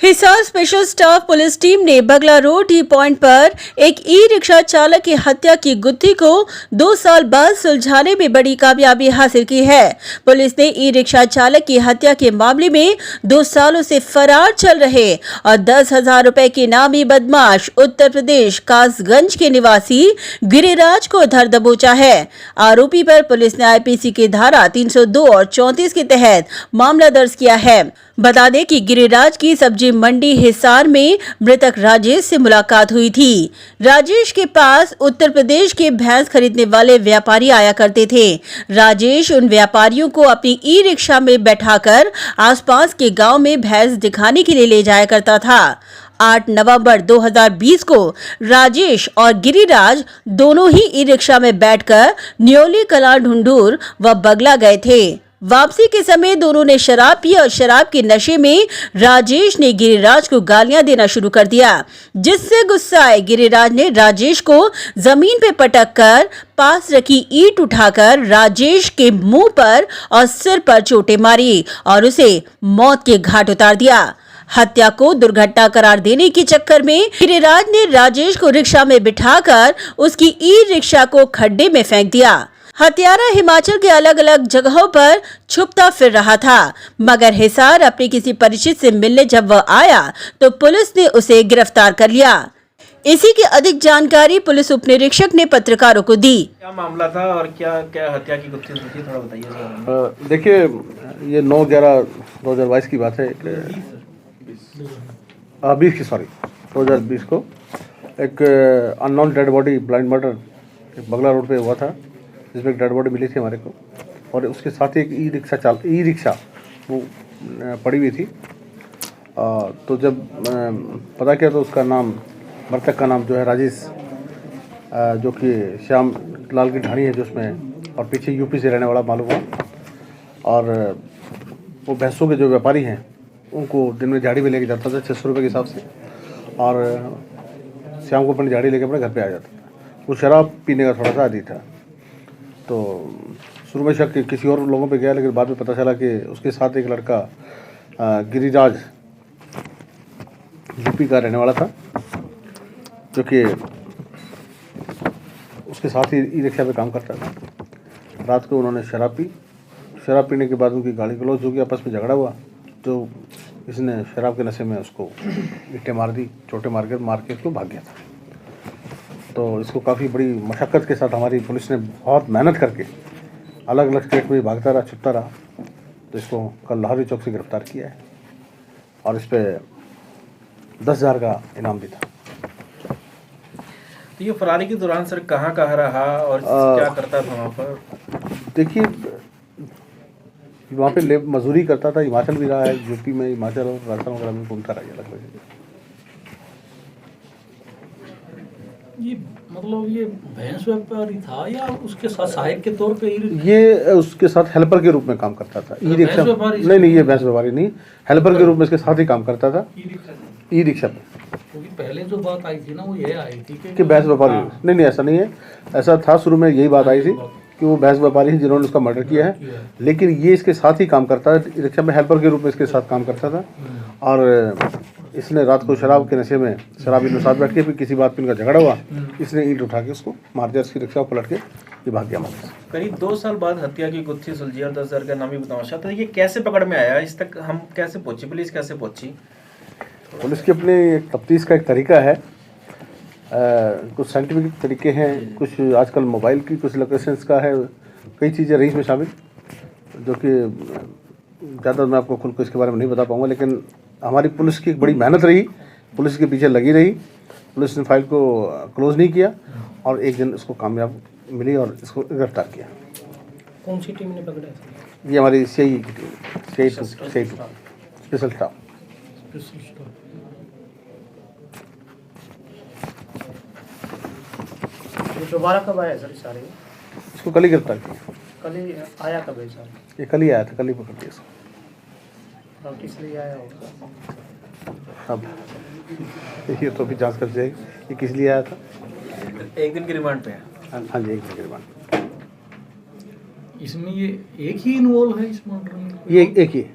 Hisar special staff police team ने बगला road T point पर एक ई रिक्शा चालक की हत्या की गुत्थी को 2 साल बाद सुलझाने में बड़ी कामयाबी हासिल की है। पुलिस ने ई रिक्शा चालक की हत्या के मामले में 2 सालों से फरार चल रहे और 10,000 रुपए के नामी बदमाश उत्तर प्रदेश कासगंज के निवासी गिरिराज को धर दबोचा है। आरोपी पर पुलिस ने आईपीसी की धारा 302 और 34 के तहत मामला दर्ज किया है। बता दें कि गिरिराज की सब्जी मंडी हिसार में मृतक राजेश से मुलाकात हुई थी। राजेश के पास उत्तर प्रदेश के भैंस खरीदने वाले व्यापारी आया करते थे। राजेश उन व्यापारियों को अपनी ई रिक्शा में बैठाकर आसपास के गांव में भैंस दिखाने के लिए ले जाया करता था। 8 नवंबर 2020 को राजेश और गिरिराज दोनों ही ई रिक्शा में बैठकर न्योली कला ढूंढूर व बगला गए थे। वापसी के समय दोनों ने शराब पी और शराब के नशे में राजेश ने गिरिराज को गालियां देना शुरू कर दिया, जिससे गुस्साए गिरिराज ने राजेश को जमीन पे पटक कर पास रखी ईंट उठाकर राजेश के मुंह पर और सिर पर चोटें मारी और उसे मौत के घाट उतार दिया। हत्या को दुर्घटना करार देने के चक्कर में गिरिराज ने राजेश को रिक्शा में बिठाकर उसकी ई रिक्शा को खड्डे में फेंक दिया। हत्यारा हिमाचल के अलग अलग जगहों पर छुपता फिर रहा था, मगर हिसार अपने किसी परिचित से मिलने जब वह आया तो पुलिस ने उसे गिरफ्तार कर लिया। इसी की अधिक जानकारी पुलिस उप निरीक्षक ने पत्रकारों को दी। क्या मामला था और क्या क्या हत्या की गुत्थी थी, थोड़ा बताइए। देखिए, ये 9/11/2022 की बात है। 2020 को एक unknown dead body blind murder बगला रोड पे हुआ था, जिसमें एक डेड बॉडी मिली थी हमारे को, और उसके साथ ही एक ई रिक्शा वो पड़ी हुई थी। तो जब पता किया तो उसका नाम, मृतक का नाम जो है राजेश, जो कि श्याम लाल की ढाणी है जो उसमें, और पीछे यूपी से रहने वाला मालूम हुआ। और वो भैंसों के जो व्यापारी हैं उनको दिन में झाड़ी में लेके जाता था 600 रुपये के हिसाब से, और शाम को अपनी झाड़ी लेके अपने घर पे आ जाता था। वो शराब पीने का थोड़ा सा आदी था। तो शुरू में शक किसी और लोगों पे गया, लेकिन बाद में पता चला कि उसके साथ एक लड़का गिरिराज यूपी का रहने वाला था, जो कि उसके साथ ही ई रिक्शा पे काम करता था। रात को उन्होंने शराब शराब पीने के बाद उनकी गाली गलौज होगी, आपस में झगड़ा हुआ, तो इसने शराब के नशे में उसको ईंटें मार दी, चोटें मार के उसको भाग गया था। तो इसको काफ़ी बड़ी मशक्क़त के साथ हमारी पुलिस ने बहुत मेहनत करके अलग अलग स्टेट में भागता रहा, छुपता रहा, तो इसको कल लाहौरी चौक से गिरफ्तार किया है और इस पर 10,000 का इनाम भी था। तो ये फरारी के दौरान सर कहाँ रहा और क्या करता था वहाँ पर? देखिए, वहाँ पे मजदूरी करता था, हिमाचल भी रहा है, यूपी में, हिमाचल और राजस्थान वगैरह में घूमता रहा अलग अलग। ये मतलब ये भैंस व्यापारी था या उसके साथ सहायक के तौर पे? ये उसके साथ हेल्पर के रूप में काम करता था। ई रिक्शा नहीं, ये भैंस व्यापारी नहीं, हेल्पर के रूप में इसके साथ ही काम करता था ई रिक्शा पे। क्योंकि पहले जो बात आई थी ना, वो ये आई थी कि भैंस व्यापारी नहीं, ऐसा नहीं है। ऐसा था, शुरू में यही बात आई थी कि वो भैंस व्यापारी हैं जिन्होंने उसका मर्डर किया है, लेकिन ये इसके साथ ही काम करता है, रिक्शा में हेल्पर के रूप में इसके साथ काम करता था। और इसने रात को शराब के नशे में शराबी के साथ बैठ के फिर किसी बात पे इनका झगड़ा हुआ, इसने ईंट उठा के उसको मार दिया, उसकी रिक्शा पलट के ये भाग गया। करीब 2 साल बाद हत्या की गुत्थी सुलझी और 10,000 का नामी बताशा। तो ये कैसे पकड़ में आया, इस तक हम कैसे पहुंची, पुलिस कैसे पहुंची? पुलिस की अपने तफ्तीश का एक तरीका है, कुछ साइंटिफिक तरीके हैं, कुछ आजकल मोबाइल की कुछ लोकेशंस का है, कई चीज़ें रही इसमें शामिल, जो कि ज़्यादा मैं आपको खुल को इसके बारे में नहीं बता पाऊँगा। लेकिन हमारी पुलिस की एक बड़ी मेहनत रही, पुलिस के पीछे लगी रही, पुलिस ने फाइल को क्लोज नहीं किया और एक दिन इसको कामयाब मिली और इसको गिरफ्तार किया। कौन सी टीम ने पकड़ा? ये हमारी सीआई की टीम, स्पेशल स्टाफ। दोबारा कब आया सर सारे? इसको कल ही गिरफ्तार किया। कल ही आया कब है सर? ये कल ही आया था, कल ही पकड़ लिया इसको। और किस लिए आया होगा? अब ये तो अभी जांच कर जाएगी ये किस लिए आया था। 1 दिन की रिमांड पे है। हाँ जी, 1 दिन की रिमांड। इसमें ये एक ही इन्वॉल्व है इस मर्डर में? ये एक ही